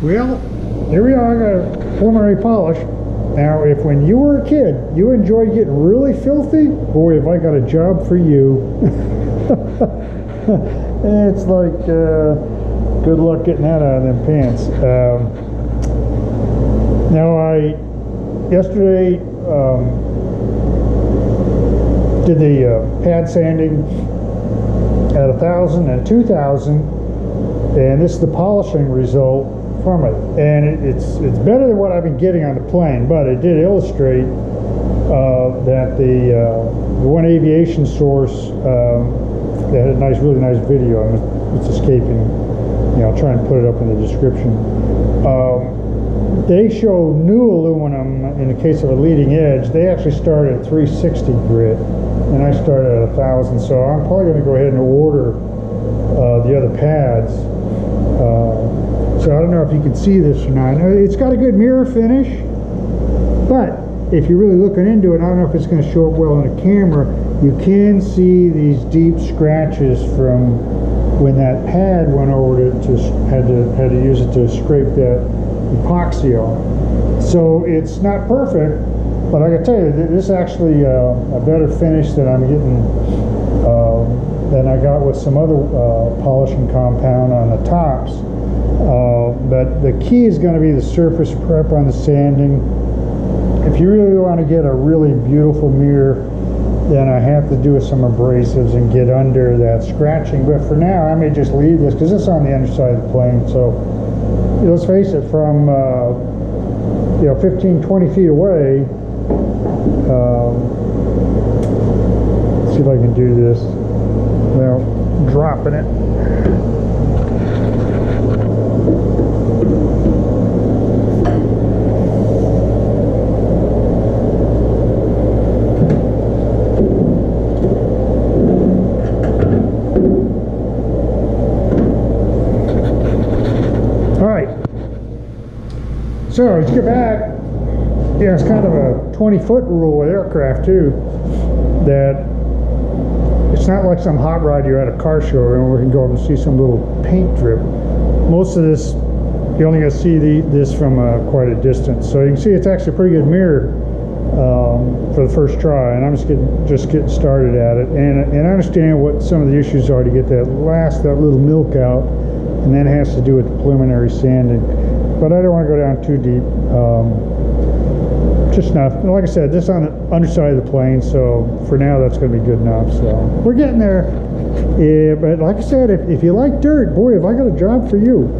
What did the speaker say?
Well, here we are, I got a preliminary polish. Now, if when you were a kid, you enjoyed getting really filthy, boy, have I got a job for you. It's like, good luck getting that out of them pants. Now, yesterday, did the pad sanding at 1,000 and 2,000, and this is the polishing result from it, and it's better than what I've been getting on the plane, but it did illustrate that the one aviation source that had a really nice video, and it's escaping, I'll try and put it up in the description. They show new aluminum in the case of a leading edge. They actually start at 360 grit, and I started at 1,000, so I'm probably going to go ahead and order the other pads. So I don't know if you can see this or not. It's got a good mirror finish, but if you're really looking into it, I don't know if it's going to show up well on the camera, you can see these deep scratches from when that pad went over to had to use it to scrape that epoxy off. So it's not perfect, but I can tell you, this is actually a better finish than I'm getting than I got with some other polishing compound on the tops. But the key is going to be the surface prep on the sanding. If you really want to get a really beautiful mirror, then I have to do some abrasives and get under that scratching. But for now, I may just leave this because it's on the underside of the plane. So let's face it, from 15, 20 feet away, let's see if I can do this without dropping it. So let's get back. Yeah, it's kind of a 20-foot rule with aircraft too, that it's not like some hot rod you're at a car show and we can go up and see some little paint drip. Most of this, you're only going to see this from quite a distance. So you can see it's actually a pretty good mirror for the first try, and I'm just getting started at it. And I understand what some of the issues are to get that little milk out, and that has to do with the preliminary sanding. But I don't want to go down too deep. Just enough. Like I said, this on the underside of the plane, so for now that's going to be good enough. So we're getting there. Yeah, but like I said, if you like dirt, boy, have I got a job for you.